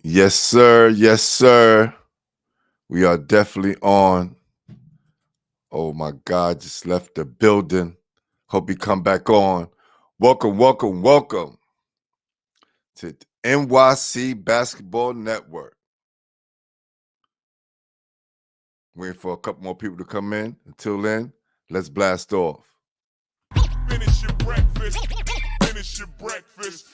Yes, sir. Yes, sir. We are definitely on. Oh my God, just left the building. Hope you come back on. Welcome to NYC Basketball Network. Waiting for a couple more people to come in. Until then, let's blast off. Finish your breakfast. Finish your breakfast.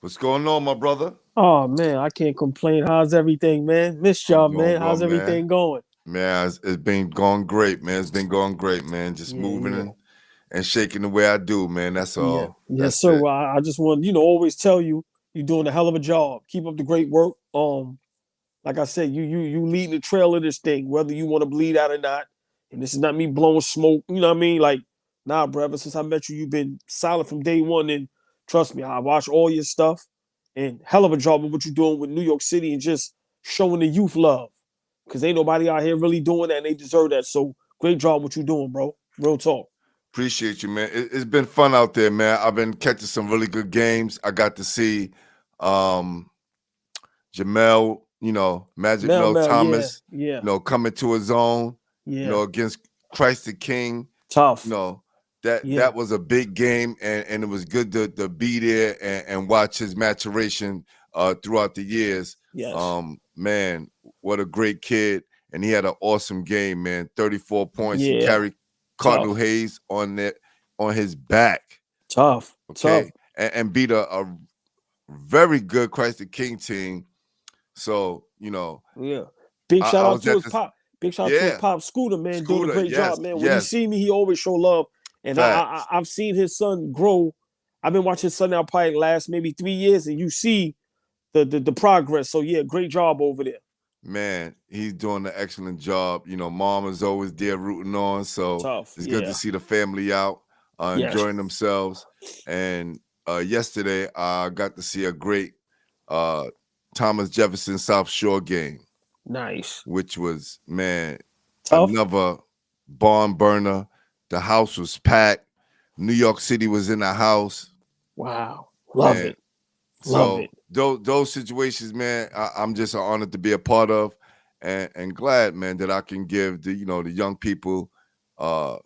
What's going on, my brother? Oh man, I can't complain. How's everything, man? Missed y'all, man. How's everything going? Man, it's been going great, man. It's been going great, man. Just moving and shaking the way I do, man. That's all. Yes, That's sir. it. Well, I just want always tell you you're doing a hell of a job. Keep up the great work. Like I said, you lead the trail of this thing, whether you want to bleed out or not. And this is not me blowing smoke. You know what I mean? Like, nah, bro. Ever since I met you, you've been solid from day one. And trust me, I watch all your stuff. And hell of a job of what you're doing with New York City and just showing the youth love. Because ain't nobody out here really doing that, and they deserve that. So great job what you're doing, bro. Real talk. Appreciate you, man. It's been fun out there, man. I've been catching some really good games. I got to see Jamel, Magic Mel Thomas, coming to his own, against Christ the King. Tough. That was a big game, and it was good to be there and watch his maturation throughout the years. Yes. Man, what a great kid. And he had an awesome game, man. 34 points. He carried Cardinal Hayes on his back. Tough. And beat a very good Christ the King team. So, Big shout out to his pop. Big shout out to his pop, Scooter, man. Doing a great job, man. When he see me, he always show love. And I've seen his son grow. I've been watching his son now probably last maybe 3 years, and you see the progress. So yeah, great job over there. Man, he's doing an excellent job. Mom is always there rooting on. So it's good to see the family out, enjoying themselves. And yesterday, I got to see a great Thomas Jefferson South Shore game. Nice. Which was, man, another barn burner. The house was packed. New York City was in the house. Wow. Love it. Love it. Those situations, man, I'm just honored to be a part of, and glad, man, that I can give the young people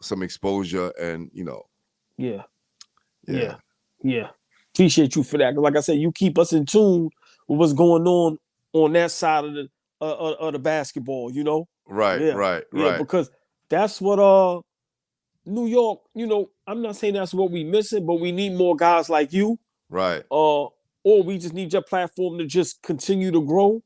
some exposure and Yeah. Appreciate you for that. Like I said, you keep us in tune with what's going on that side of the basketball. Right. Because that's what New York. I'm not saying that's what we missing, but we need more guys like you. Right. Or we just need your platform to just continue to grow,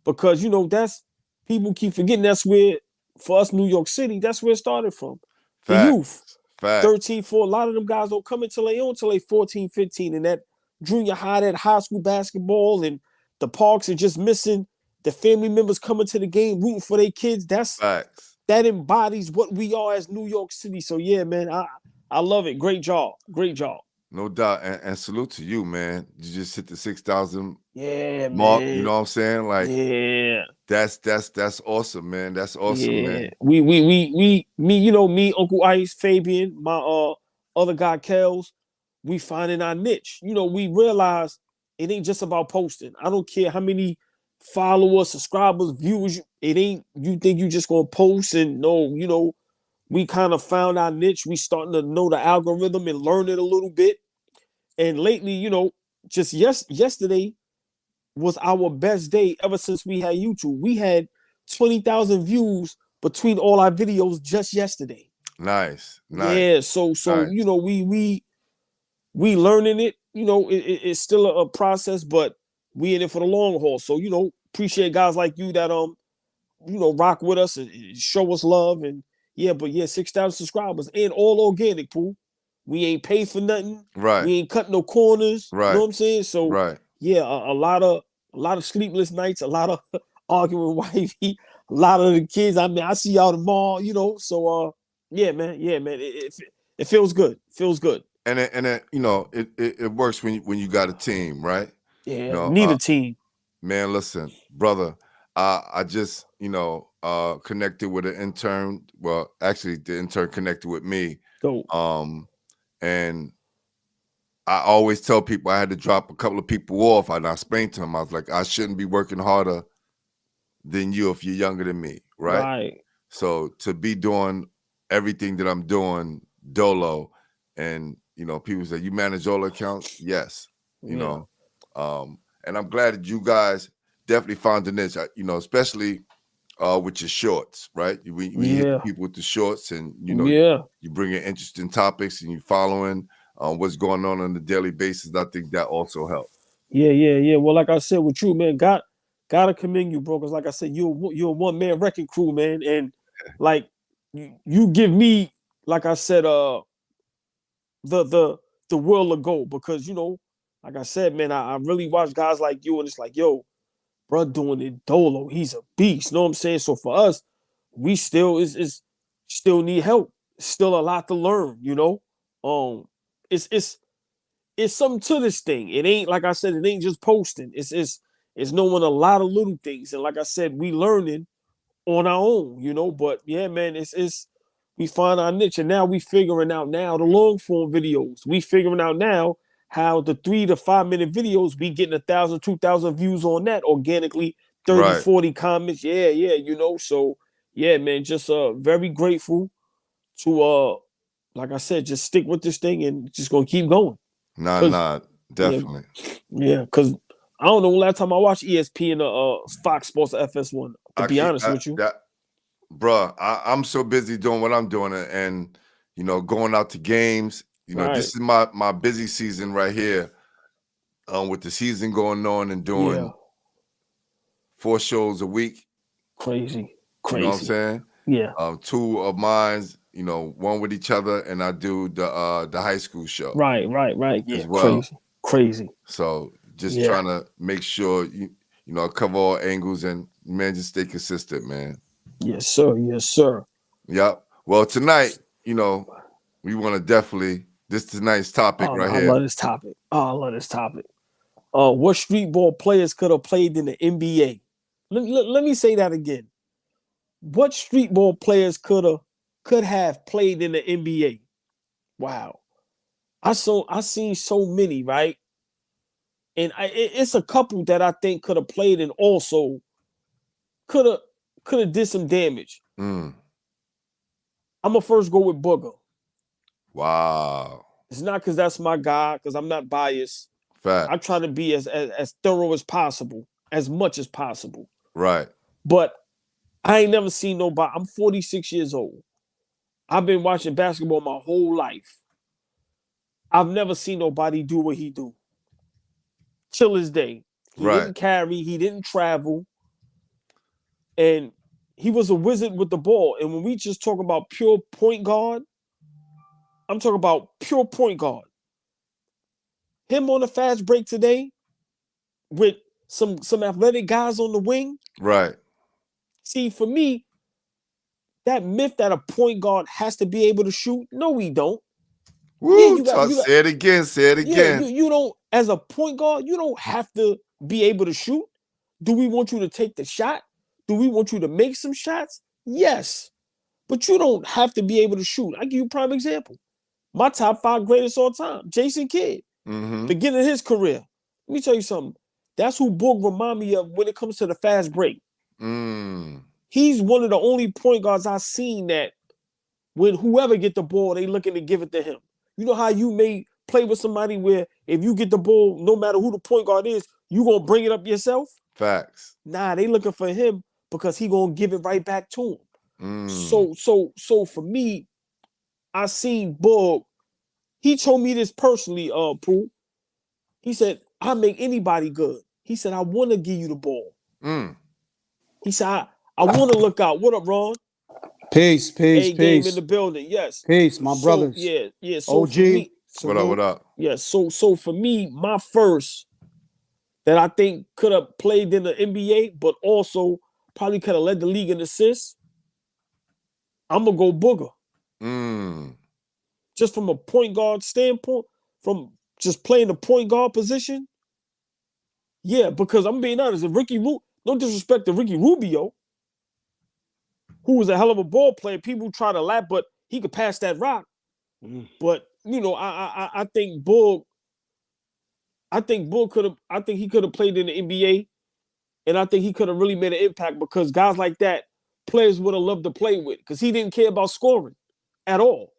because that's people keep forgetting that's where, for us, New York City, that's where it started from. The youth. 13, 4, a lot of them guys don't come until they 14, 15, and that junior high, that high school basketball, and the parks are just missing the family members coming to the game, rooting for their kids. That embodies what we are as New York City. So yeah, man, I love it. Great job. No doubt, and salute to you, man. You just hit the 6,000 man. mark. You know what I'm saying? Like, that's awesome, man. That's awesome, man. Me, Uncle Ice, Fabian, my other guy, Kels, we finding our niche. We realize it ain't just about posting. I don't care how many followers, subscribers, viewers. It ain't. You think you just gonna post and no. We kind of found our niche. We starting to know the algorithm and learn it a little bit. And lately, just yesterday was our best day ever since we had YouTube. We had 20,000 views between all our videos just yesterday. Nice. Yeah, so nice. We learning it. It's still a process, but we in it for the long haul. So appreciate guys like you that rock with us and show us love. And 6,000 subscribers and all organic, Pooh. We ain't paid for nothing. Right. We ain't cutting no corners. Right. You know what I'm saying? So a lot of sleepless nights, a lot of arguing with wifey, a lot of the kids. I mean, I see y'all tomorrow, so Yeah, man. Yeah, man. It feels good. Feels good. And it you know, it works when you got a team, right? Yeah, You know, need a team. man, listen, brother. I just, connected with an intern. Well, actually, the intern connected with me. Go. And I always tell people I had to drop a couple of people off. And I explained to him, I was like, I shouldn't be working harder than you if you're younger than me, right? Right. So to be doing everything that I'm doing dolo, and people say, you manage all accounts? Yes. And I'm glad that you guys definitely found the niche, especially with your shorts, right? We hit people with the shorts, and you bring in interesting topics, and you following what's going on a daily basis. I think that also helps. Yeah. Well, like I said with you, man, gotta commend you, bro. Because like I said, you're a one-man wrecking crew, man, and like you give me, like I said, the world a go, because like I said, man, I really watch guys like you, and it's like, yo, bro, doing it dolo, he's a beast. Know what I'm saying? So for us, we still still need help. Still a lot to learn, It's something to this thing. It ain't, like I said, it ain't just posting. It's knowing a lot of little things. And like I said, we learning on our own, But yeah, man, it's we find our niche, and now we figuring out now the long form videos. We figuring out now how the 3 to 5 minute videos be getting 1,000, 2,000 views on that organically, 30, right. 40 comments. Yeah, So yeah, man, just very grateful to like I said, just stick with this thing and just gonna keep going. Nah, definitely. Yeah, because I don't know, last time I watched ESPN Fox Sports FS1, to be honest with you. Bruh, I'm so busy doing what I'm doing, and going out to games. Right. This is my busy season right here. With the season going on and doing 4 shows a week. Crazy. You know what I'm saying? Yeah. 2 of mine's, one with each other, and I do the high school show. Right. Yeah. As well. Crazy. So just trying to make sure cover all angles, and man, just stay consistent, man. Yes, sir. Yep. Well, tonight, we want to definitely, this tonight's topic right here. I love this topic. What streetball players could have played in the NBA? Let me say that again. What streetball players could have played in the NBA? Wow. I seen so many, right? And it's a couple that I think could have played and also could have did some damage. I'm gonna first go with Booger. Wow. It's not because that's my guy, because I'm not biased. Fact. I try to be as thorough as possible, as much as possible. Right. But I ain't never seen nobody. I'm 46 years old. I've been watching basketball my whole life. I've never seen nobody do what he do. Till this day. He didn't carry, he didn't travel. And he was a wizard with the ball. And when we just talk about pure point guard, I'm talking about pure point guard. Him on the fast break today with some athletic guys on the wing. Right. See, for me, that myth that a point guard has to be able to shoot, no, we don't. Woo, say it again. Yeah, you don't, as a point guard, you don't have to be able to shoot. Do we want you to take the shot? Do we want you to make some shots? Yes. But you don't have to be able to shoot. I'll give you a prime example. My top 5 greatest all time, Jason Kidd. Beginning of his career. Let me tell you something. That's who Boog remind me of when it comes to the fast break. He's one of the only point guards I've seen that when whoever get the ball, they looking to give it to him. You know how you may play with somebody where if you get the ball, no matter who the point guard is, you gonna bring it up yourself? Facts. Nah, they looking for him because he gonna give it right back to him. So for me, I seen Boog. He told me this personally, Pooh. He said, I make anybody good. He said, I want to give you the ball. He said, I want to look out. What up, Ron? Peace. Game in the building, yes. Peace, my brothers. Yeah. So OG. For me, what up? Yeah, so for me, my first that I think could have played in the NBA, but also probably could have led the league in assists, I'm going to go Booger. Just from a point guard standpoint, from just playing the point guard position. Yeah, because I'm being honest, if no disrespect to Ricky Rubio, who was a hell of a ball player, people try to laugh, but he could pass that rock. But I think Bull could have. I think he could have played in the NBA, and I think he could have really made an impact because guys like that, players would have loved to play with because he didn't care about scoring at all.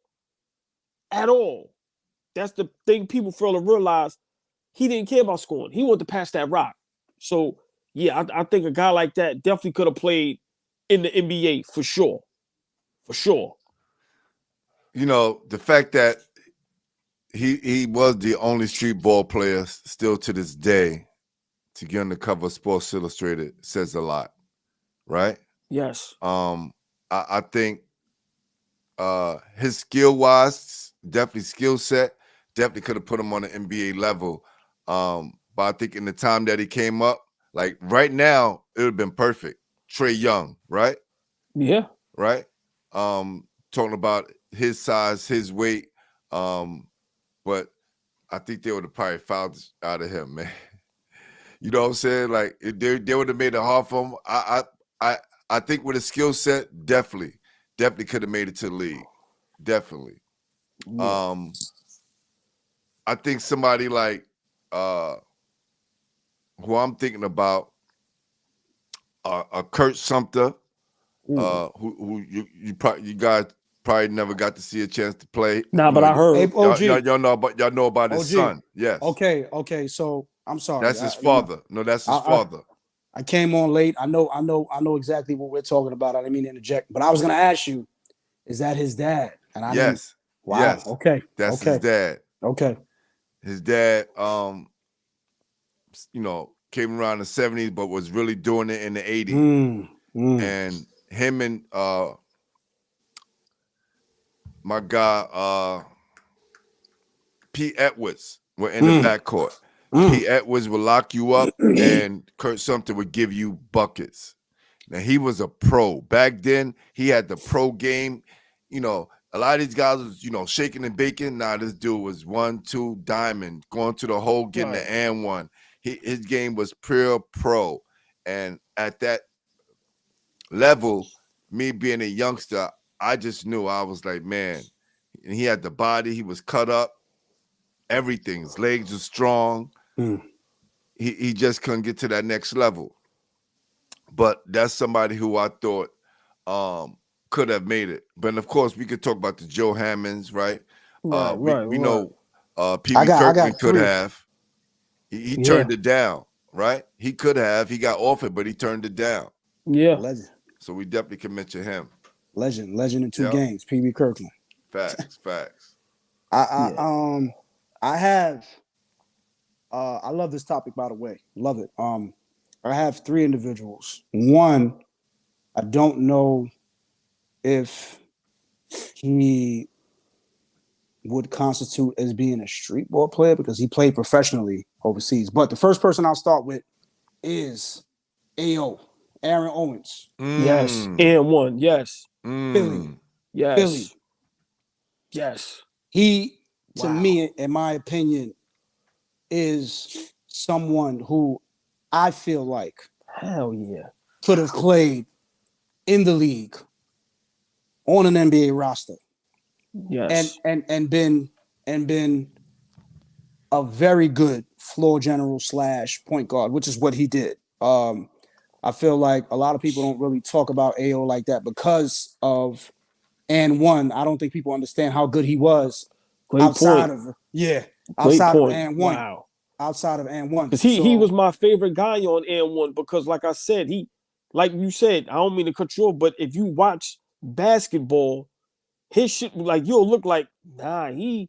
At all. That's the thing people fail to realize. He didn't care about scoring. He wanted to pass that rock. So yeah, I think a guy like that definitely could have played in the NBA for sure. For sure. The fact that he was the only street ball player still to this day to get on the cover of Sports Illustrated says a lot, right? Yes. I think his skill-wise, definitely skill set, definitely could have put him on the NBA level. But I think in the time that he came up, like right now, it would have been perfect. Trae Young, right? Yeah. Right? Talking about his size, his weight. But I think they would have probably fouled out of him, man. You know what I'm saying? Like they would have made it hard for him. I think with a skill set, definitely could have made it to the league. Definitely. Yeah. I think somebody like who I'm thinking about, Kurt Sumter, who you guys probably never got to see a chance to play. Nah, but I heard. Y'all know about his son. Yes. Okay. So I'm sorry. That's his father. No, that's his father. I came on late. I know exactly what we're talking about. I didn't mean to interject, but I was gonna ask you, is that his dad? And I yes. Wow. Yes. Okay. That's his dad. Okay. His dad, came around the 70s, but was really doing it in the 80s. And him and my guy, Pete Edwards were in the backcourt. Pete Edwards would lock you up, and Kurt Sumter would give you buckets. Now, he was a pro. Back then, he had the pro game. A lot of these guys was, shaking and baking. Nah, this dude was 1-2 diamond, going to the hole, getting the and one. His game was pure pro. And at that level, me being a youngster, I just knew. I was like, man, and he had the body. He was cut up. Everything. His legs were strong. He just couldn't get to that next level. But that's somebody who I thought could have made it. But of course, we could talk about the Joe Hammonds, right? We know PeeWee Kirkland could have. He turned it down, right? He could have. He got offered, but he turned it down. Yeah. Legend. So we definitely can mention him. Legend in two games. PeeWee Kirkland. Facts. I have. I love this topic, by the way. Love it. I have three individuals. One, I don't know if he would constitute as being a street ball player because he played professionally overseas. But the first person I'll start with is AO, Aaron Owens. Yes. And one. Yes. Philly. Yes. Philly. Yes. He, to me, in my opinion, is someone who I feel like could have played in the league on an NBA roster. Yes. And been a very good floor general / point guard, which is what he did. I feel like a lot of people don't really talk about AO like that because of and one. I don't think people understand how good he was outside of and one. Wow. Outside of and one. Because he was my favorite guy on and one because like I said, like you said, I don't mean to cut you off, but if you watch basketball, his shit like you'll look like, nah, he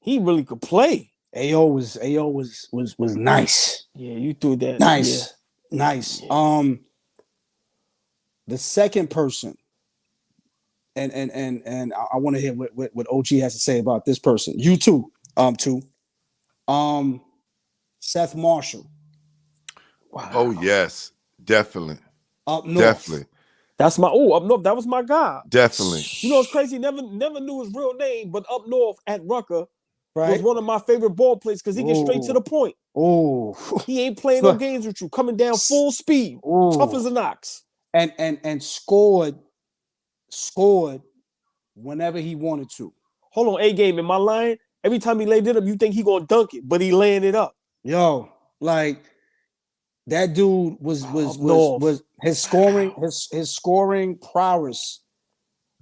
really could play. AO was nice. Yeah, you threw that. Nice. Yeah. The second person, and I want to hear what OG has to say about this person. You too. Seth Marshall. Wow. Oh yes, definitely. Up north. Definitely. That's my up north. That was my guy. Definitely. You know, it's crazy. Never knew his real name, but up north at Rucker was one of my favorite ball players because he gets straight to the point. Oh, he ain't playing no games with you. Coming down full speed, tough as an ox, and scored whenever he wanted to. Hold on, A game in my line. Every time he laid it up, you think he gonna dunk it, but he laying it up. Yo, like that dude was his scoring prowess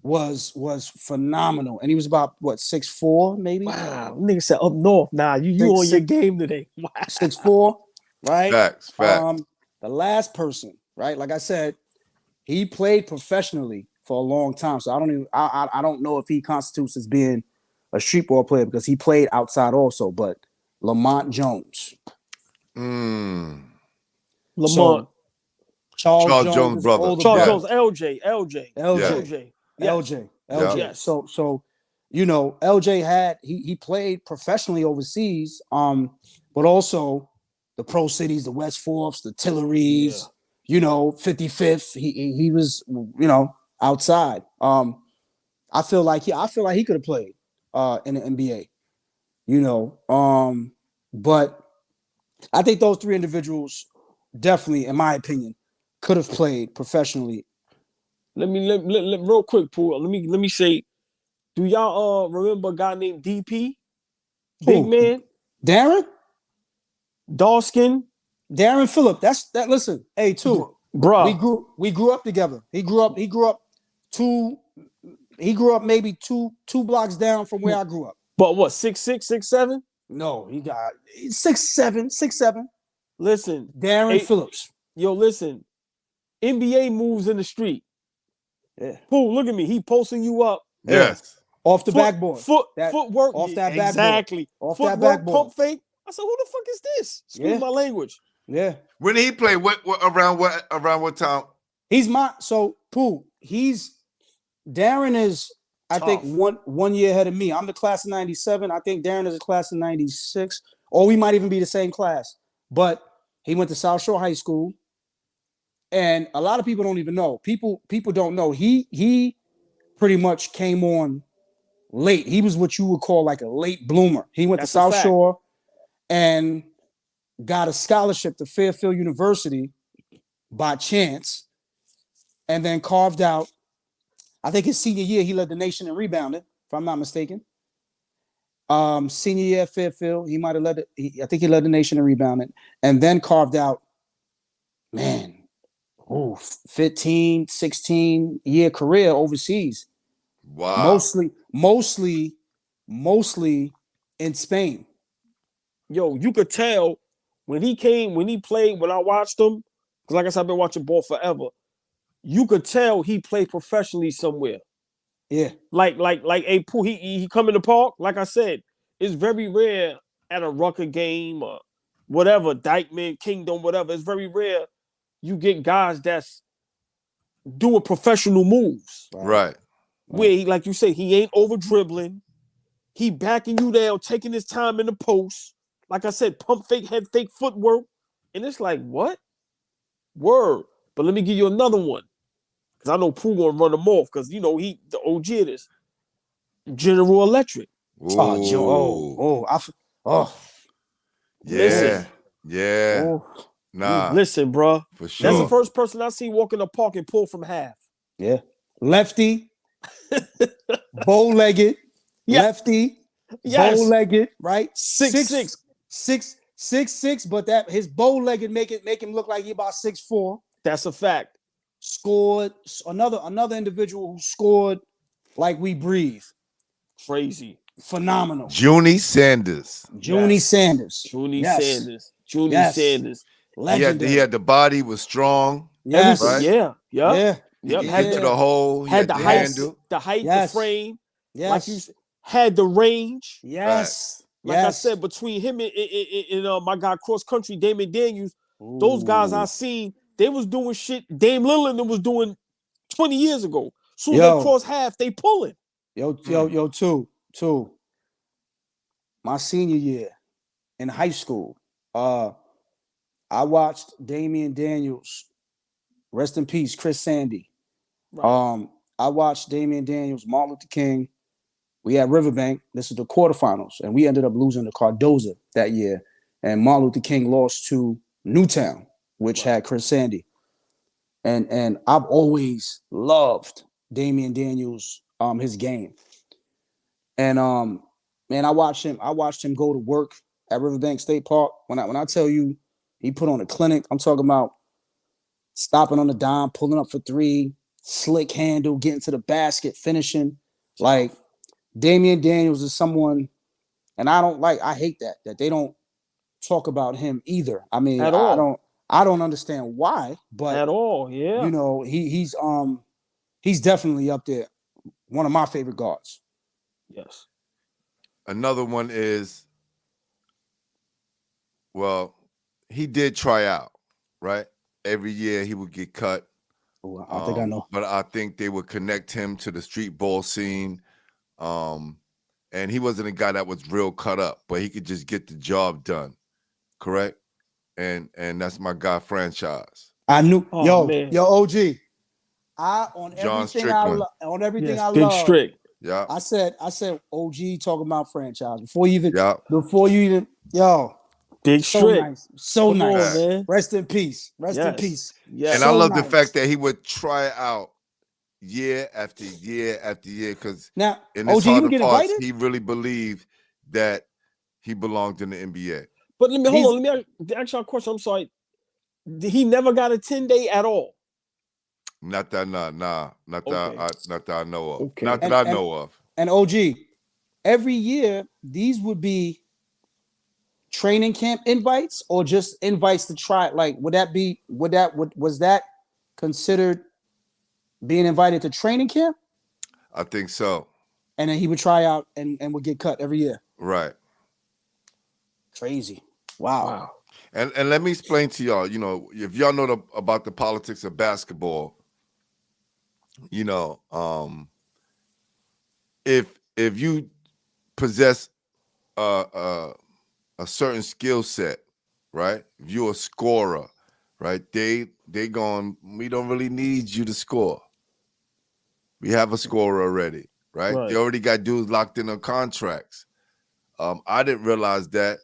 was phenomenal, and he was about what 6'4", maybe. Wow, nigga said up north. Nah, you on your game today. Wow. 6'4", right? Facts. The last person, right? Like I said, he played professionally for a long time, so I don't know if he constitutes as being a street ball player because he played outside also. But Lamont Jones, Lamont. So, Charles Jones brother. Charles Jones, LJ. Yes. So you know, LJ he played professionally overseas, but also the Pro Cities, the West Forks, the Tilleries, you know, 55th. He was, you know, outside. I feel like he could have played in the NBA, you know. But I think those three individuals definitely, in my opinion, could have played professionally. Let real quick, Paul. Let me say, do y'all remember a guy named DP? Big man? Darren? Dawskin? Darren Phillip. That listen, hey, too. Bro. We grew up together. He grew up maybe two blocks down from where I grew up. But what, 6'6", 6'7"? No, he got 6'7". Listen. Darren Phillips. Yo, listen. NBA moves in the street. Yeah. Fool, look at me. He posting you up. Yes. Off the backboard. Footwork. Off that backboard. Exactly. Off footwork, that backboard. Pump fake. I said, who the fuck is this? Excuse my language. Yeah. When did he play? Around what time? Darren is, I think, one year ahead of me. I'm the class of 97. I think Darren is a class of 96. Or we might even be the same class. But he went to South Shore High School. And a lot of people don't even know. People don't know. He pretty much came on late. He was what you would call like a late bloomer. He went to South Shore and got a scholarship to Fairfield University by chance, and then carved out. I think his senior year, he led the nation in rebounding, if I'm not mistaken. Senior year at Fairfield, he might have I think he led the nation in rebounding, and then carved out, 15, 16 year career overseas. Wow. Mostly in Spain. Yo, you could tell when he played, when I watched him, because like I said, I've been watching ball forever. You could tell he played professionally somewhere. Yeah. Like a pool. He come in the park. Like I said, it's very rare at a Rucker game or whatever, Dykeman, Kingdom, whatever. It's very rare you get guys that's doing professional moves. Right. Where, like you say, he ain't over dribbling. He backing you down, taking his time in the post. Like I said, pump fake, head fake footwork. And it's like, what? Word. But let me give you another one. Because I know Pooh gonna run them off because, you know, he the OG of this. General Electric. Yeah. Yeah. Oh. Nah. Listen, bro. For sure. That's the first person I see walk in the park and pull from half. Yeah. Lefty. Bow-legged. Yeah. Lefty. Yes. Bow-legged, right? 6'6", but that his bow-legged make him look like he about 6'4". That's a fact. Scored another individual who scored like we breathe. Crazy. Phenomenal. Junie Sanders. Sanders. Sanders. Legendary. He had the body, was strong. Yes. Right? Yeah. Yep. He had to the hole. Had the height, the frame. Yes. Like you had the range. Yes. Like I said, between him and my guy cross country, Damon Daniels, those guys I seen, they was doing shit Dame Lillard was doing 20 years ago. Soon as they cross half, they pulling. Two. My senior year in high school, I watched Damian Daniels, rest in peace, Chris Sandy, Right. I watched Damian Daniels, Martin Luther King. We had Riverbank. This is the quarterfinals, and we ended up losing to Cardozo that year. And Martin Luther King lost to Newtown, which had Chris Sandy. And I've always loved Damian Daniels, his game. And man, I watched him go to work at Riverbank State Park. When I tell you he put on a clinic, I'm talking about stopping on the dime, pulling up for three, slick handle, getting to the basket, finishing. Like Damian Daniels is someone, and I hate that they don't talk about him either. I mean, At all. I don't understand why, but at all, yeah. You know, he's definitely up there. One of my favorite guards. Yes. Another one is, well, he did try out, right? Every year he would get cut. Ooh, I think I know. But I think they would connect him to the street ball scene. And he wasn't a guy that was real cut up, but he could just get the job done. Correct? And that's my guy, Franchise. I knew. Oh, yo, OG. On everything yes, I Big love. Strick. Yeah. I said OG talking about Franchise before you even Big Strick. Nice. So Come nice. on, man. Rest in peace. Rest in peace. Yes. And I love the fact that he would try out year after year after year, because now in this OG, harder parts, he really believed that he belonged in the NBA. But let me ask you a question. I'm sorry. He never got a 10-day at all. Not that I know of. Okay. Not that I know of. And OG, every year these would be training camp invites or just invites to try. Like, was that considered being invited to training camp? I think so. And then he would try out and would get cut every year. Right. Crazy. Wow. And let me explain to y'all, you know, if y'all know about the politics of basketball, you know, if you possess a certain skill set, right? If you're a scorer, right? We don't really need you to score. We have a scorer already, right? They already got dudes locked in on contracts. I didn't realize that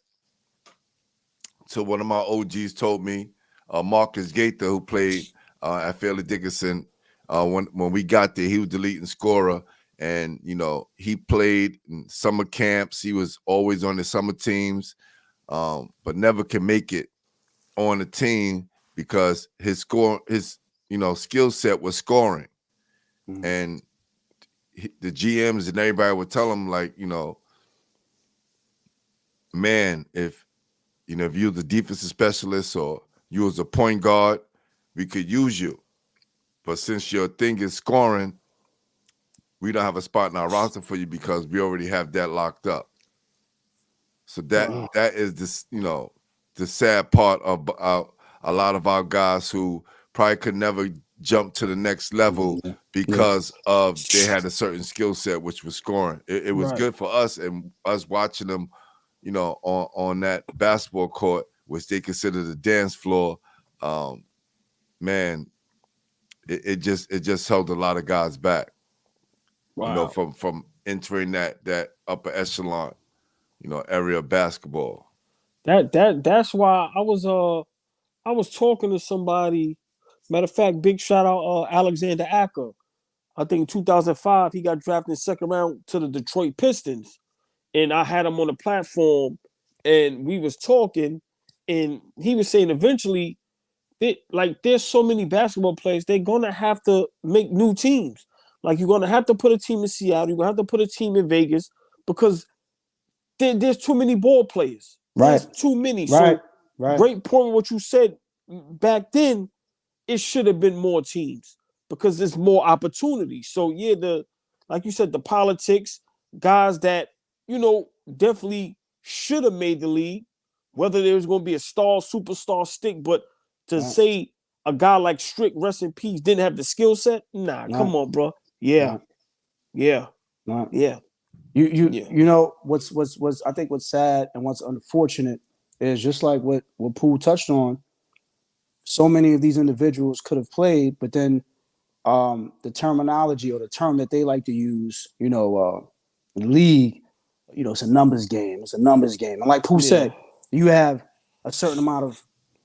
till one of my OGs told me, Marcus Gaither, who played at Fairleigh Dickinson, when we got there, he was the leading scorer. And, you know, he played in summer camps. He was always on the summer teams, but never can make it on the team because his skill set was scoring. Mm-hmm. And the GMs and everybody would tell him, like, you know, man, if you're the defensive specialist or you was a point guard, we could use you. But since your thing is scoring, we don't have a spot in our roster for you because we already have that locked up. So that is this, you know, the sad part of a lot of our guys who probably could never jump to the next level because of they had a certain skill set, which was scoring. It was good for us and us watching them, you know, on that basketball court, which they consider the dance floor. Man, it just held a lot of guys back. Wow. You know, from entering that upper echelon, you know, area of basketball. That's why I was talking to somebody. Matter of fact, big shout out Alexander Acker. I think in 2005 he got drafted in second round to the Detroit Pistons, and I had him on the platform, and we was talking, and he was saying eventually, there's so many basketball players, they're gonna have to make new teams. Like, you're gonna have to put a team in Seattle, you're gonna have to put a team in Vegas because there's too many ball players. Right. There's too many. Right. So great point what you said back then. It should have been more teams because there's more opportunities. So yeah, like you said, the politics, guys that, you know, definitely should have made the league, whether there was going to be a superstar stick, but to say a guy like Strick, rest in peace, didn't have the skill set, come on, bro. Yeah. You know what's I think what's sad and what's unfortunate is just like what Pooh touched on. So many of these individuals could have played, but then the terminology or the term that they like to use, league, it's a numbers game. It's a numbers game. And like Pooh said, you have a certain amount of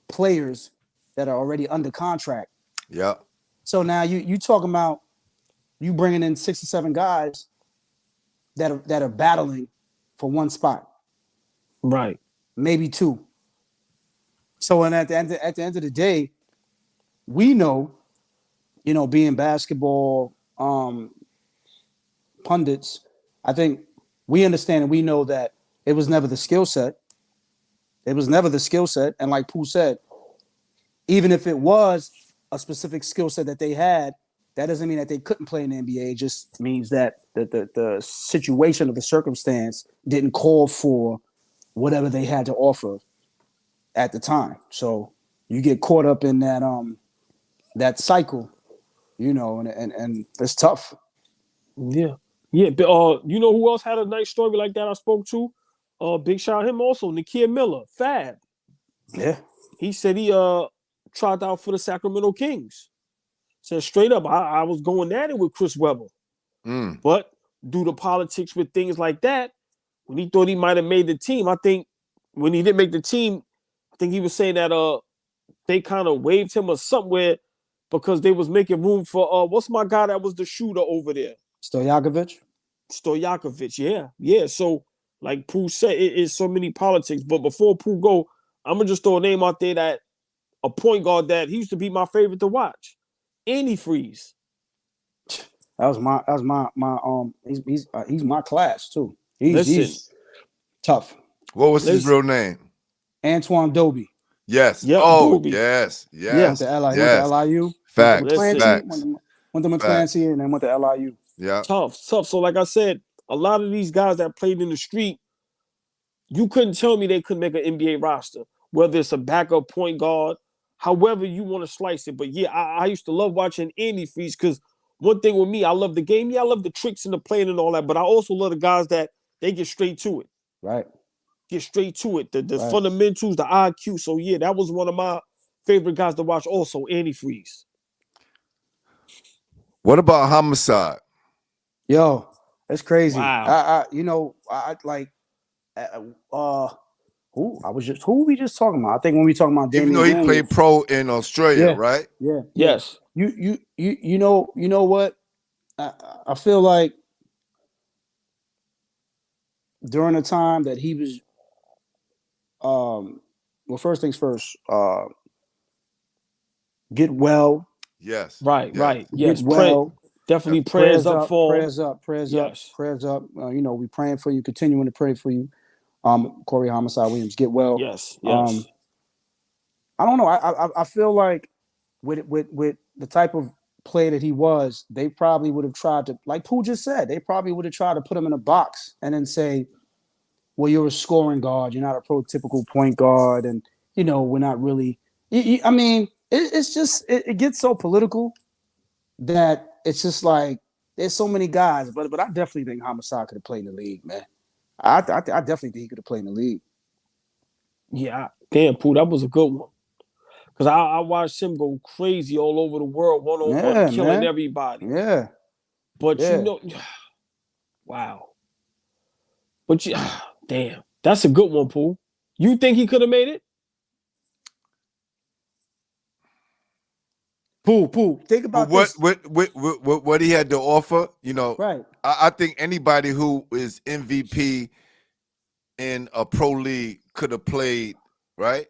players that are already under contract. Yeah. So now you talking about you bringing in 6 or 7 guys that are battling for one spot. Right. Maybe 2. So and at the end of the day, we know, being basketball pundits, I think we understand and we know that it was never the skill set. It was never the skill set. And like Pooh said, even if it was a specific skill set that they had, that doesn't mean that they couldn't play in the NBA. It just means that the situation or the circumstance didn't call for whatever they had to offer at the time. So you get caught up in that cycle, and it's tough. Yeah. Yeah. But you know who else had a nice story like that I spoke to? Big shout out him also, Nakia Miller, Fab. Yeah. He said he tried out for the Sacramento Kings. Said straight up, I was going at it with Chris Webber. But due to politics with things like that, when he thought he might have made the team, I think when he didn't make the team, I think he was saying that they kind of waived him or somewhere because they was making room for what's my guy that was the shooter over there? Stojakovic, yeah. So like Pooh said, it is so many politics. But before Pooh go, I'm gonna just throw a name out there that a point guard that he used to be my favorite to watch. Antifreeze. That was my he's my class too. He's tough. What was his real name? Antoine Doby. Yes. Yep, oh, Doby. Yes. Went to LIU. Facts. Went to McClancy and then went to LIU. Yeah. Tough. So like I said, a lot of these guys that played in the street, you couldn't tell me they couldn't make an NBA roster, whether it's a backup point guard, however you want to slice it. But yeah, I used to love watching Antifreeze because one thing with me, I love the game. Yeah, I love the tricks and the playing and all that, but I also love the guys that they get straight to it. Right. Get straight to it. The fundamentals, the IQ. So yeah, that was one of my favorite guys to watch also, Antifreeze. What about Homicide? Yo, that's crazy. Wow. Who we just talking about? I think when we talking about Damian, even though he played pro in Australia, right? Yeah. Yes. You know what? I feel like during the time that he was, well, first things first, get well. Yes. Right. Yes. Get well. Definitely prayers up for prayers up. We praying for you, continuing to pray for you. Corey Homicide Williams, get well. Yes. I don't know. I feel like with the type of player that he was, they probably would have tried to, like Pooh just said, they probably would have tried to put him in a box and then say, well, you're a scoring guard, you're not a prototypical point guard, and we're not really. I mean, it's just it gets so political that it's just like there's so many guys, but I definitely think Homicide could have played in the league, man. I definitely think he could have played in the league. Yeah, damn, Pooh, that was a good one. Because I watched him go crazy all over the world, one-on-one, killing everybody. Yeah. But wow. But damn, that's a good one, Pooh. You think he could have made it? Pooh, think about this. What he had to offer, Right. I think anybody who is MVP in a pro league could have played, right?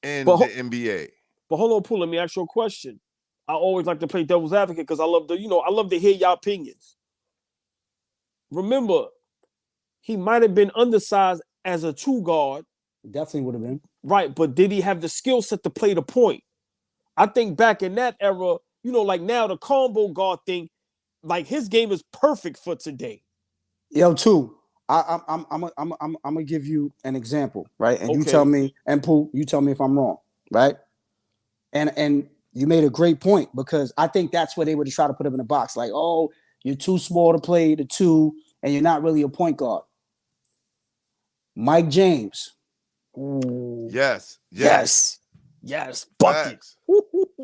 In the NBA. But hold on, Pooh, let me ask you a question. I always like to play devil's advocate because I love to hear your opinions. Remember, he might have been undersized as a 2 guard. Definitely would have been. Right, but did he have the skill set to play the point? I think back in that era, like now the combo guard thing, like his game is perfect for today. Yo, too. I'm gonna give you an example, right? And you tell me, and Pooh, you tell me if I'm wrong, right? And you made a great point because I think that's where they would try to put him in a box, like, oh, you're too small to play the 2, and you're not really a point guard. Mike James. Ooh. Yes. Buckets.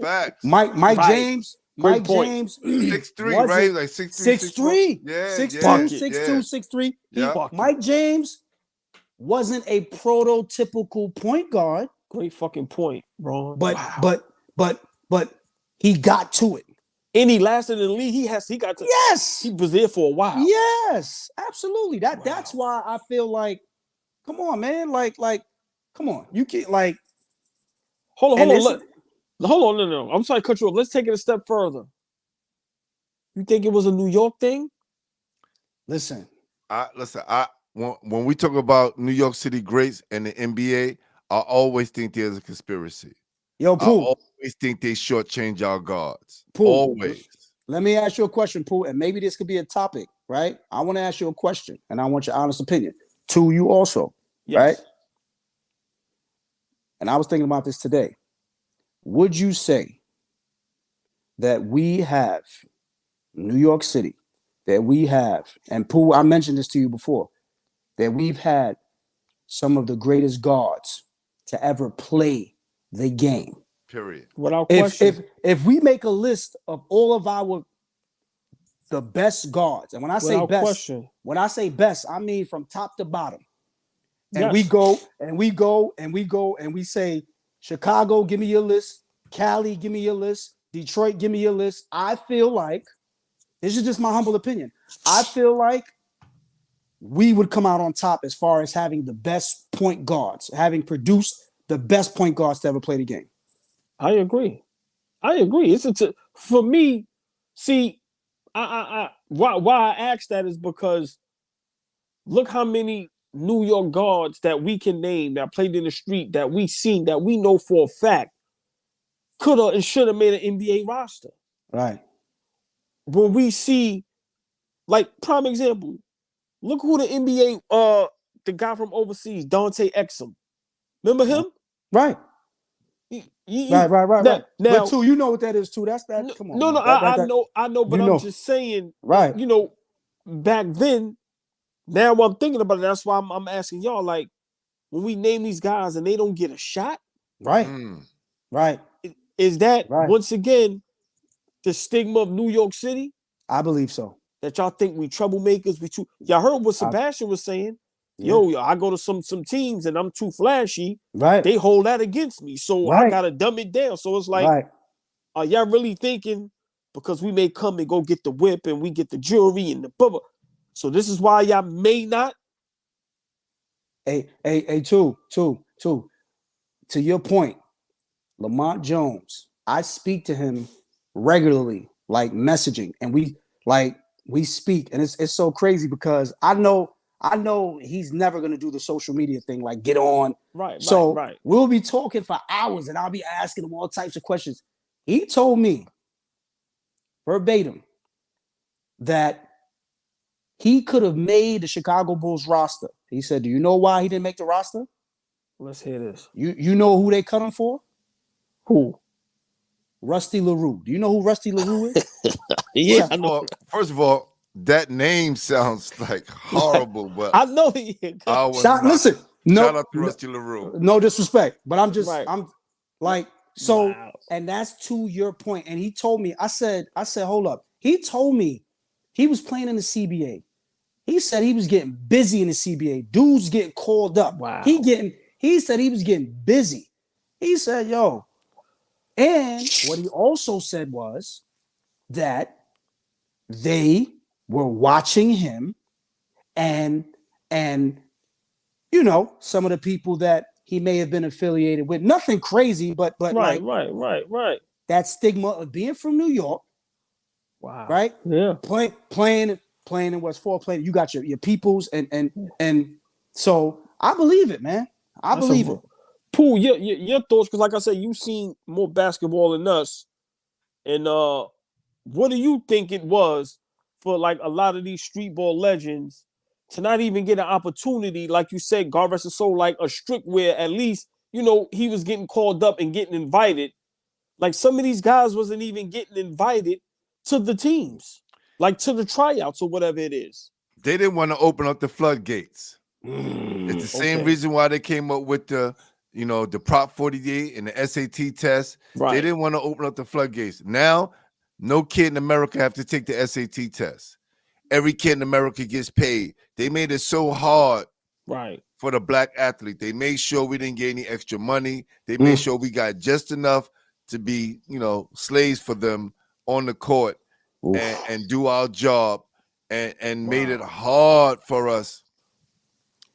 Facts. Mike James Mike James 6'3", right? Like 6'3". Yeah, 6'2", 6'2", 6'3". Yeah. Mike James wasn't a prototypical point guard. Great fucking point, bro. But he got to it. And he lasted in the league. He got to. Yes. He was there for a while. Yes, absolutely. That's why I feel like, come on, man. Like, come on. You can't like. Hold on. No. I'm sorry to cut you off. Let's take it a step further. You think it was a New York thing? Listen. When we talk about New York City greats and the NBA, I always think there's a conspiracy. Yo, Pooh. I always think they shortchange our guards. Pooh, always. Let me ask you a question, Pooh, and maybe this could be a topic, right? I want to ask you a question, and I want your honest opinion. To you also, right? And I was thinking about this today. Would you say that we have New York City, that we have, and Pooh, I mentioned this to you before, that we've had some of the greatest guards to ever play the game. Period. Without question. If we make a list of all of the best guards, and when I say best, I mean from top to bottom. And we go and we say, Chicago, give me your list. Cali, give me your list. Detroit, give me your list. I feel like, this is just my humble opinion, I feel like we would come out on top as far as having the best point guards, having produced the best point guards to ever play the game. I agree. It's for me. See, why I ask that is because look how many New York guards that we can name that played in the street that we seen that we know for a fact could have and should have made an NBA roster. Right. When we see, like, prime example, look who the NBA, the guy from overseas, Dante Exum. Remember him? Right. Right. Now, but too, you know what that is too. That's that. No, come on. No, I know, but I'm just saying. Right. You know, back then. Now I'm thinking about it. That's why I'm asking y'all. Like, when we name these guys and they don't get a shot, right? Right. Is that once again the stigma of New York City? I believe so. That y'all think we troublemakers? Y'all heard what Sebastian was saying. Yo, I go to some teams and I'm too flashy. Right. They hold that against me. So I gotta dumb it down. So it's like, are y'all really thinking because we may come and go get the whip and we get the jewelry and the bubble? So this is why y'all may not. Two. To your point, Lamont Jones, I speak to him regularly, like messaging, and we speak, and it's so crazy because I know he's never gonna do the social media thing, like get on. Right. We'll be talking for hours, and I'll be asking him all types of questions. He told me verbatim that he could have made the Chicago Bulls roster. He said, "Do you know why he didn't make the roster?" Let's hear this. You know who they cut him for? Who? Rusty LaRue. Do you know who Rusty LaRue is? Yeah, I know. First of all, that name sounds like horrible, but I know. Listen, shout out to Rusty LaRue. No disrespect, but I'm just I'm like so, and that's to your point. And he told me, I said, hold up. He told me he was playing in the CBA. He said he was getting busy in the CBA. Dudes getting called up. Wow. He said he was getting busy. He said, yo. And what he also said was that they were watching him and you know, some of the people that he may have been affiliated with. Nothing crazy, but right. That stigma of being from New York. Wow. Right? Yeah. Playing in West Florida, playing. You got your peoples and so I believe it, man. I believe it. Pooh, your thoughts, because like I said, you've seen more basketball than us. And what do you think it was for like a lot of these street ball legends to not even get an opportunity, like you said, God rest his soul, like a strict where at least, you know, he was getting called up and getting invited. Like some of these guys wasn't even getting invited to the teams, like to the tryouts or whatever it is. They didn't want to open up the floodgates. It's the same reason why they came up with the Prop 48 and the SAT test. Right. They didn't want to open up the floodgates. Now No kid in America have to take the SAT test. Every kid in America gets paid. They made it so hard for the black athlete. They made sure we didn't get any extra money. They made sure we got just enough to be, slaves for them on the court and do our job and made it hard for us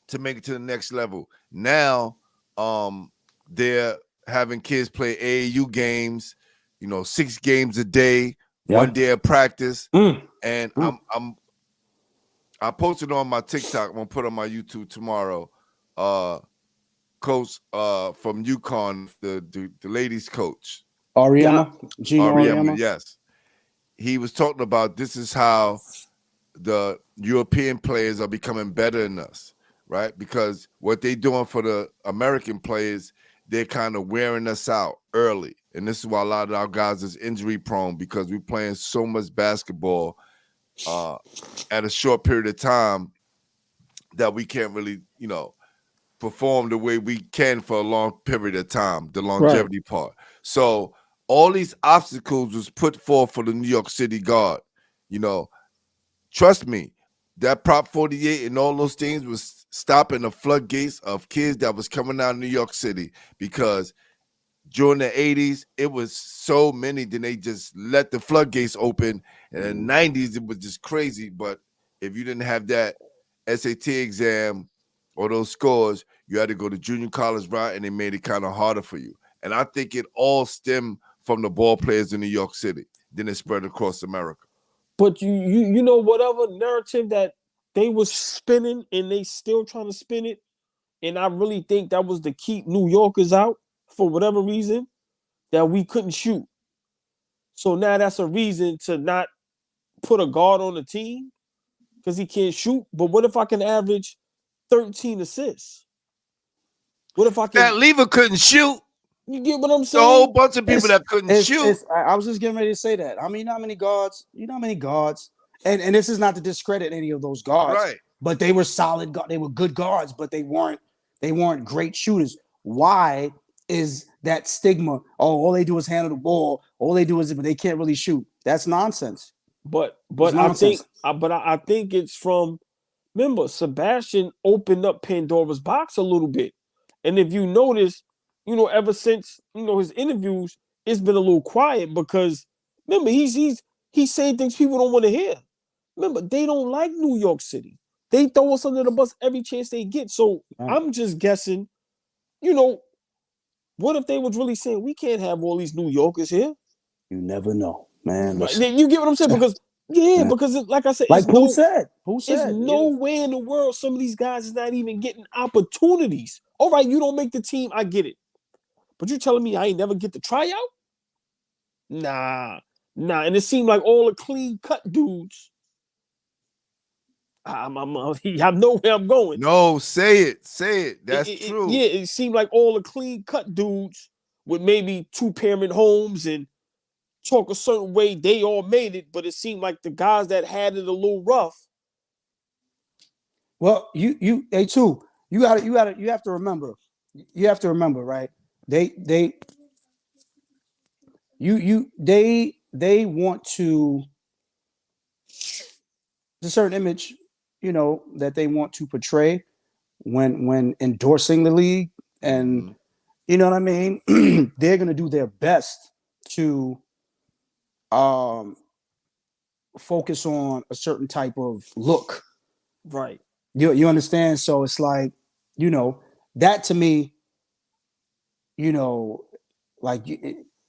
to make it to the next level. Now, they're having kids play AAU games, 6 games a day, 1 day of practice. And I posted on my TikTok. I'm gonna put on my YouTube tomorrow. Coach from UConn, the ladies coach, Ariema, yes. He was talking about this is how the European players are becoming better than us, right? Because what they're doing for the American players, they're kind of wearing us out early. And this is why a lot of our guys is injury prone, because we're playing so much basketball at a short period of time that we can't really, perform the way we can for a long period of time, the longevity part. So all these obstacles was put forth for the New York City Guard. Trust me, that Prop 48 and all those things was stopping the floodgates of kids that was coming out of New York City, because during the 80s, it was so many, then they just let the floodgates open. And in the 90s, it was just crazy. But if you didn't have that SAT exam or those scores, you had to go to junior college route, and they made it kind of harder for you. And I think it all stemmed from the ball players in New York City. Then it spread across America. But you know, whatever narrative that they was spinning, and they still trying to spin it, and I really think that was to keep New Yorkers out for whatever reason, that we couldn't shoot. So now that's a reason to not put a guard on the team because he can't shoot. But what if I can average 13 assists? What if I can? That Lever couldn't shoot. You get what I'm saying? A whole bunch of people that couldn't shoot. I was just getting ready to say that. I mean, how many guards? How many guards? And this is not to discredit any of those guards, right? But they were solid. They were good guards, but they weren't great shooters. Why is that stigma? Oh, all they do is handle the ball. All they do is, but they can't really shoot. That's nonsense. But I think it's from. Remember, Sebastian opened up Pandora's box a little bit, and if you notice, ever since his interviews, it's been a little quiet because remember he's saying things people don't want to hear. Remember, they don't like New York City. They throw us under the bus every chance they get. So I'm just guessing, what if they was really saying we can't have all these New Yorkers here? You never know, man. You get what I'm saying? Because because like I said, who said? There's no way in the world some of these guys is not even getting opportunities. All right, you don't make the team, I get it. But you telling me I ain't never get the tryout? Nah. And it seemed like all the clean cut dudes. I know where I'm going. No, say it. That's true. It seemed like all the clean cut dudes with maybe 2-parent homes and talk a certain way, they all made it, but it seemed like the guys that had it a little rough. Well, you have to remember, right? They want to, a certain image, that they want to portray when endorsing the league, and you know what I mean. They're gonna do their best to focus on a certain type of look, right? You understand? So it's like, that to me, like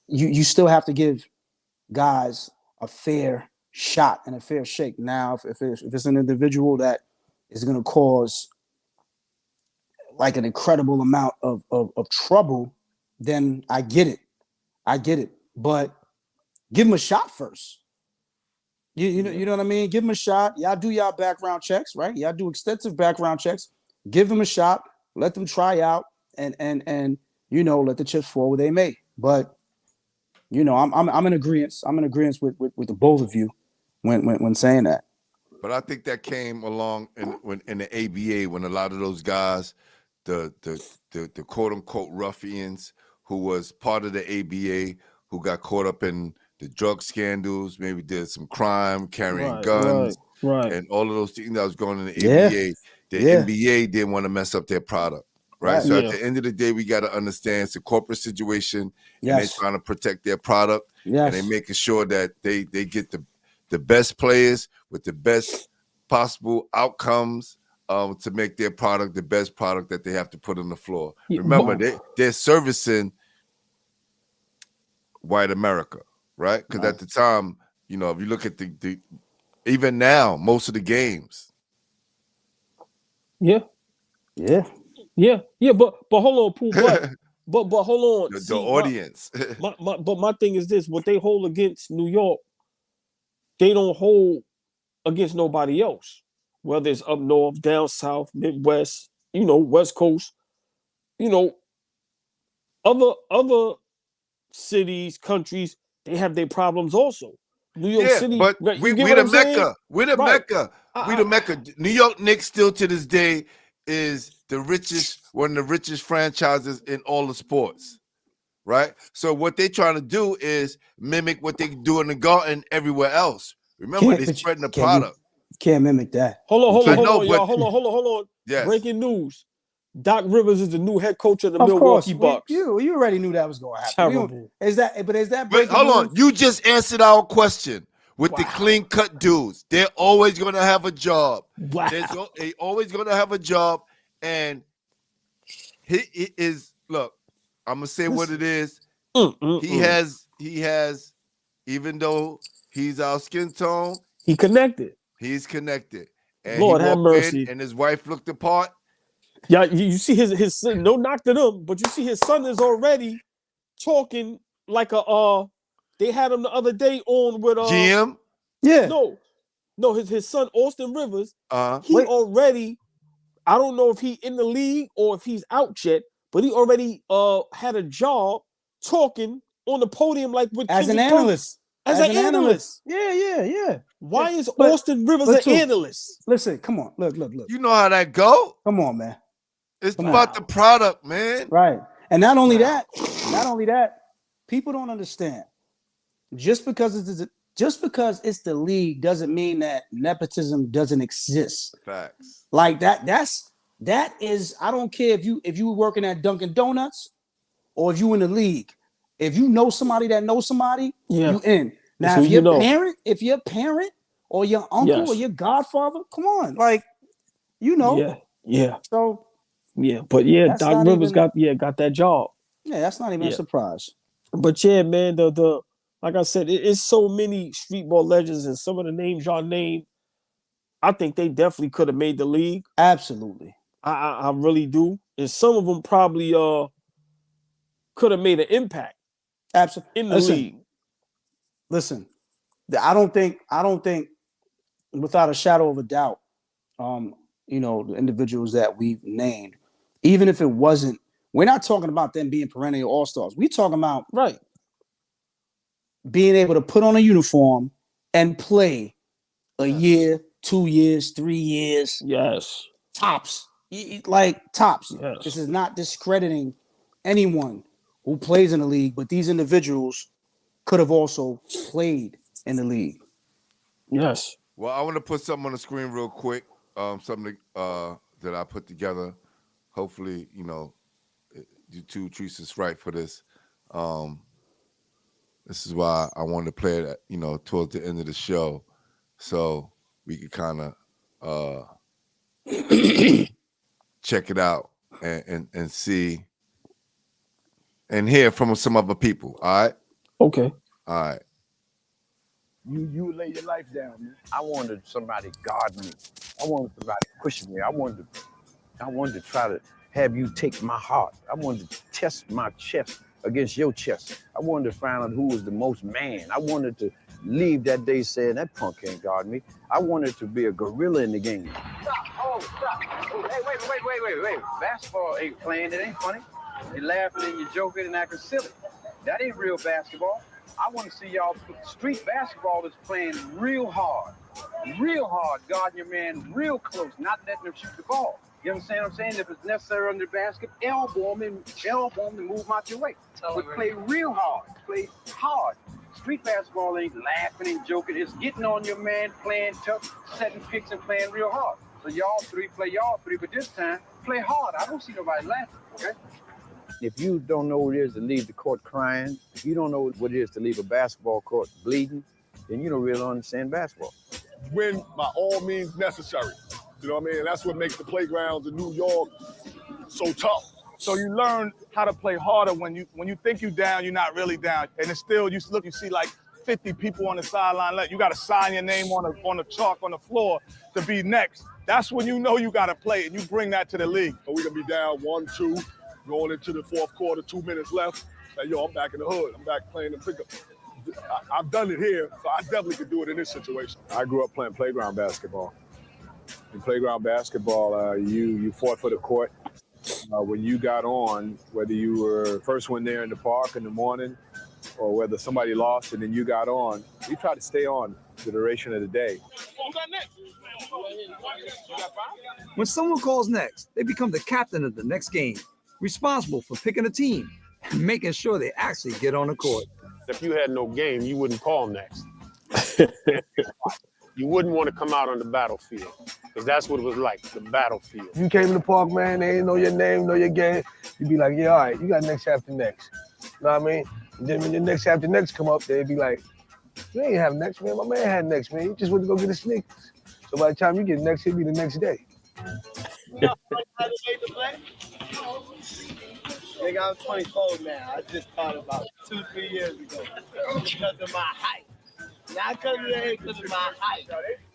you still have to give guys a fair shot and a fair shake. Now, if it's an individual that is going to cause like an incredible amount of trouble, then I get it. But give him a shot first. You know what I mean? Give him a shot. Y'all do y'all background checks, right? Y'all do extensive background checks. Give them a shot. Let them try out, and let the chips fall where they may. But I'm in agreement. I'm in agreement with the both of you when saying that. But I think that came along in the ABA when a lot of those guys, the quote unquote ruffians who was part of the ABA, who got caught up in the drug scandals, maybe did some crime, carrying guns, and all of those things that was going on in the NBA. The NBA didn't want to mess up their product, right? So at the end of the day, we got to understand it's a corporate situation, and they're trying to protect their product, and they're making sure that they get the best players with the best possible outcomes to make their product the best product that they have to put on the floor. Remember, they're servicing white America, right? Because at the time, you know, if you look at the even now, most of the games. But hold on, Pooh, but hold on. The audience. But my thing is this: what they hold against New York, they don't hold against nobody else. Whether it's up north, down south, Midwest, you know, West Coast, you know, other cities, countries, they have their problems also. New York City, but we the Mecca. We're the Mecca. We the Mecca. New York Knicks still to this day is one of the richest franchises in all the sports, right? So what they're trying to do is mimic what they do in the Garden everywhere else. Remember, they're spreading the product. Can't mimic that. Hold on, y'all. Hold on. Yes. Breaking news. Doc Rivers is the new head coach of the Milwaukee Bucks. You already knew that was going to happen. Terrible. Is that Wait, hold on. You just answered our question with the clean-cut dudes. They're always going to have a job. Wow. They always going to have a job. And he is, look, I'm going to say what it is. He has, even though he's our skin tone, he's connected. And Lord have mercy. And his wife looked apart. Yeah, you see his son, no knock to them, but you see his son is already talking like they had him the other day on with GM? Yeah. No, his son Austin Rivers, already, I don't know if he in the league or if he's out yet, but he already had a job talking on the podium like with as an analyst. As an analyst. Yeah. Why is Austin Rivers an analyst? Listen, come on. Look. You know how that go? Come on, man. It's about the product, man. Right. And not only that, people don't understand. Just because it's the league doesn't mean that nepotism doesn't exist. Facts. Like that is, I don't care if you were working at Dunkin' Donuts or if you in the league. If you know somebody that knows somebody, you in. Now, if your parent or your uncle or your godfather, come on, like, you know. Yeah. So. Yeah, but Doc Rivers got that job. Yeah, that's not even a surprise. But yeah, man, the like I said, it's so many streetball legends, and some of the names y'all named, I think they definitely could have made the league. Absolutely. I really do. And some of them probably could have made an impact. Absolutely. In the league. Listen, I don't think without a shadow of a doubt, you know, the individuals that we've named, even if it wasn't, we're not talking about them being perennial all-stars. We're talking about being able to put on a uniform and play a year, 2 years, 3 years. Yes. Tops. Like tops. Yes. This is not discrediting anyone who plays in the league, but these individuals could have also played in the league. Yes. Well, I want to put something on the screen real quick. Something that I put together. Hopefully, you know, you two treats us right for this. This is why I wanted to play it, you know, towards the end of the show, so we could kind of check it out and see and hear from some other people. All right. Okay. All right. You lay your life down, man. I wanted somebody guard me. I wanted somebody pushing me. I wanted to try to have you take my heart. I wanted to test my chest against your chest. I wanted to find out who was the most man. I wanted to leave that day saying that punk can't guard me. I wanted to be a gorilla in the game. Stop. Oh, stop. Oh, hey, wait. Basketball ain't playing. It ain't funny. You're laughing and you're joking and acting silly. That ain't real basketball. I want to see y'all. Street basketball is playing real hard, guarding your man real close, not letting him shoot the ball. You understand what I'm saying? If it's necessary under the basket, elbow him and move him out your way. But play real hard. Play hard. street basketball ain't laughing and joking. It's getting on your man, playing tough, setting picks and playing real hard. So y'all three play y'all three, but this time play hard. I don't see nobody laughing. Okay. If you don't know what it is to leave the court crying, if you don't know what it is to leave a basketball court bleeding, then you don't really understand basketball. Win by all means necessary. You know what I mean? And that's what makes the playgrounds in New York so tough. So you learn how to play harder when you think you're down, you're not really down. And it's still, you see like 50 people on the sideline. You got to sign your name on the chalk on the floor to be next. That's when you know you got to play, and you bring that to the league. So we're going to be down 1-2, going into the fourth quarter, 2 minutes left. Like, yo, I'm back in the hood. I'm back playing the pickup. I've done it here, so I definitely could do it in this situation. I grew up playing playground basketball. In playground basketball, you fought for the court. When you got on, whether you were first one there in the park in the morning or whether somebody lost and then you got on, you try to stay on the duration of the day. When someone calls next, they become the captain of the next game, responsible for picking a team and making sure they actually get on the court. If you had no game, you wouldn't call next. You wouldn't want to come out on the battlefield, because that's what it was like, the battlefield. You came in the park, man, they didn't know your name, know your game. You'd be like, yeah, all right, you got next after next. You know what I mean? And then when your next after next come up, they'd be like, you ain't have next, man. My man had next, man. He just went to go get his sneakers. So by the time you get next, it'll be the next day. You know how to to play? Nigga, I'm 24 now. I just thought about 2-3 years ago because of my height. Not because of the age, because of my height.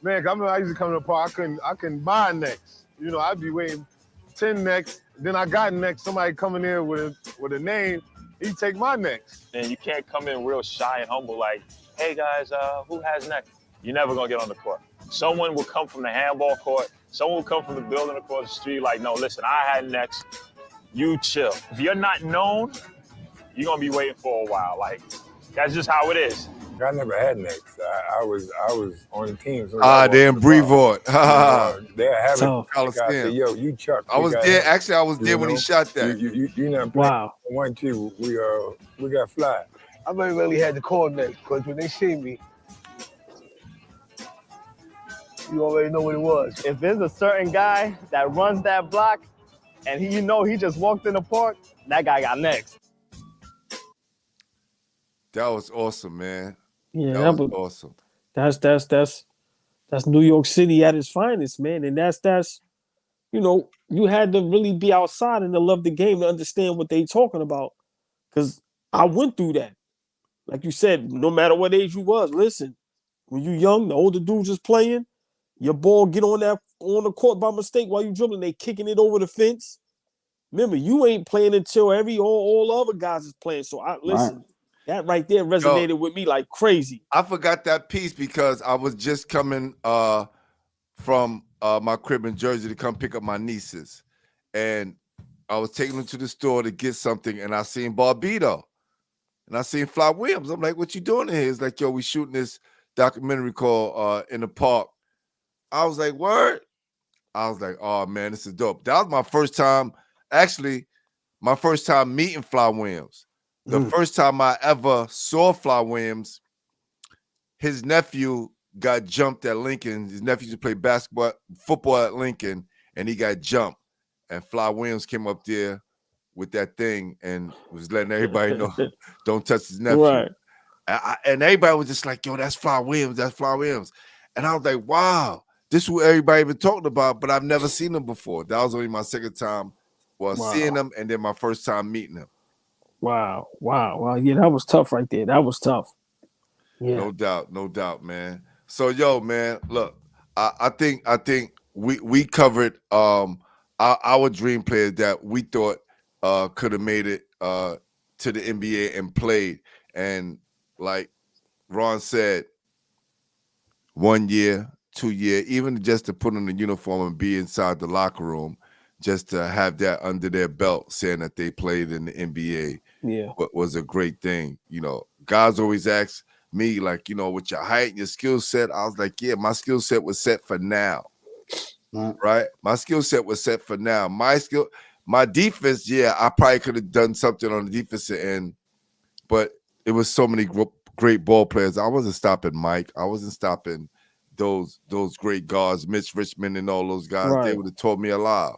Man, I used to come to the park. I couldn't buy next. You know, I'd be waiting 10 next. Then I got next. Somebody coming in with a name, he'd take my next. And you can't come in real shy and humble like, hey guys, who has next? You're never gonna get on the court. Someone will come from the handball court. Someone will come from the building across the street like, no, listen, I had next. You chill. If you're not known, you're gonna be waiting for a while. Like, that's just how it is. I never had next. I was on the team. So they in Brevoort. They're having Coliseum. Yo, you Chuck. I was there. Actually, I was there when he shot that. You never played. Wow. 1-2. We got fly. I very rarely had to call next because when they see me, you already know what it was. If there's a certain guy that runs that block and he just walked in the park, that guy got next. That was awesome, man. Yeah, that was awesome. That's New York City at its finest, man. And that's you had to really be outside and to love the game to understand what they talking about. Because I went through that. Like you said, no matter what age you was, listen, when you young, the older dudes just playing, your ball get on the court by mistake while you dribbling, they kicking it over the fence. Remember, you ain't playing until all the other guys is playing. So listen. Right. That right there resonated with me like crazy. I forgot that piece because I was just coming from my crib in Jersey to come pick up my nieces. And I was taking them to the store to get something, and I seen Barbito. And I seen Fly Williams. I'm like, what you doing in here? He's like, yo, we shooting this documentary called In the Park. I was like, word? I was like, oh, man, this is dope. That was my first time, actually, meeting Fly Williams. The first time I ever saw Fly Williams, his nephew got jumped at Lincoln. His nephew used to play football at Lincoln, and he got jumped. And Fly Williams came up there with that thing and was letting everybody know, don't touch his nephew. Right. And everybody was just like, yo, that's Fly Williams. That's Fly Williams. And I was like, wow, this is what everybody been talking about, but I've never seen him before. That was only my second time seeing him, and then my first time meeting him. Wow. Yeah, that was tough right there. That was tough. Yeah. No doubt, man. So, yo, man, look, I think we covered our dream players that we thought could have made it to the NBA and played. And like Ron said, 1 year, 2 year, even just to put on the uniform and be inside the locker room, just to have that under their belt, saying that they played in the NBA, was a great thing. You know, guys always ask me, like, you know, with your height and your skill set, I was like, yeah, my skill set was set for now, right? My skill set was set for now. My defense, I probably could have done something on the defensive end, but it was so many great ball players. I wasn't stopping Mike. I wasn't stopping those great guards, Mitch Richmond and all those guys. Right. They would have tore me alive,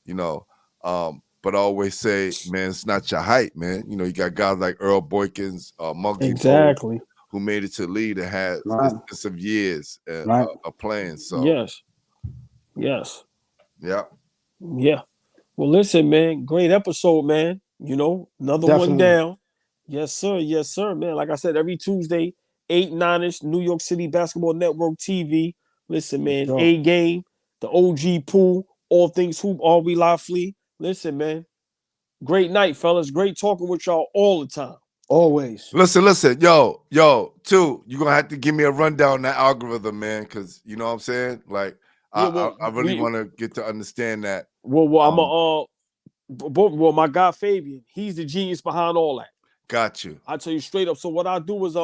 you know. But I always say, man, it's not your height, man. You know, you got guys like Earl Boykins, Muggsy exactly, Bogues, who made it to lead and had extensive years of playing. So yes, yeah. Well, listen, man, great episode, man. You know, another one down. Yes, sir, man. Like I said, every Tuesday, 8, 9-ish, New York City Basketball Network TV. Listen, man, A Game, the OG Pool, All Things Hoop, All We Live Flee. Listen, man, great night, fellas. Great talking with y'all all the time. Always. Listen. Yo, too, you're going to have to give me a rundown on that algorithm, man, because you know what I'm saying? Like, I really want to get to understand that. Well, my guy Fabian, he's the genius behind all that. Got you. I'll tell you straight up. So what I'll do is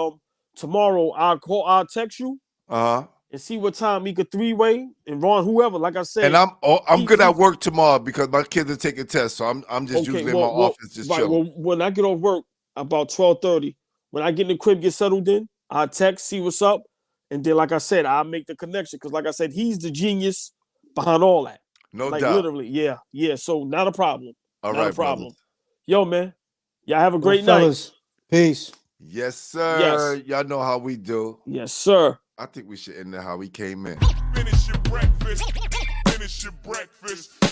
tomorrow I'll text you and see what time we could 3-way and Ron, whoever, like I said. And I'm good at work tomorrow because my kids are taking tests, so I'm just usually in my office just chilling. Well, when I get off work about 12:30, when I get in the crib, get settled in, I'll text, see what's up, and then like I said, I'll make the connection because like I said, he's the genius behind all that. No doubt. Literally, yeah. So not a problem. Not a problem. Brothers. Yo, man. Y'all have a great night. Peace. Yes, sir. Yes. Y'all know how we do. Yes, sir. I think we should end it how we came in. Finish your breakfast. Finish your breakfast.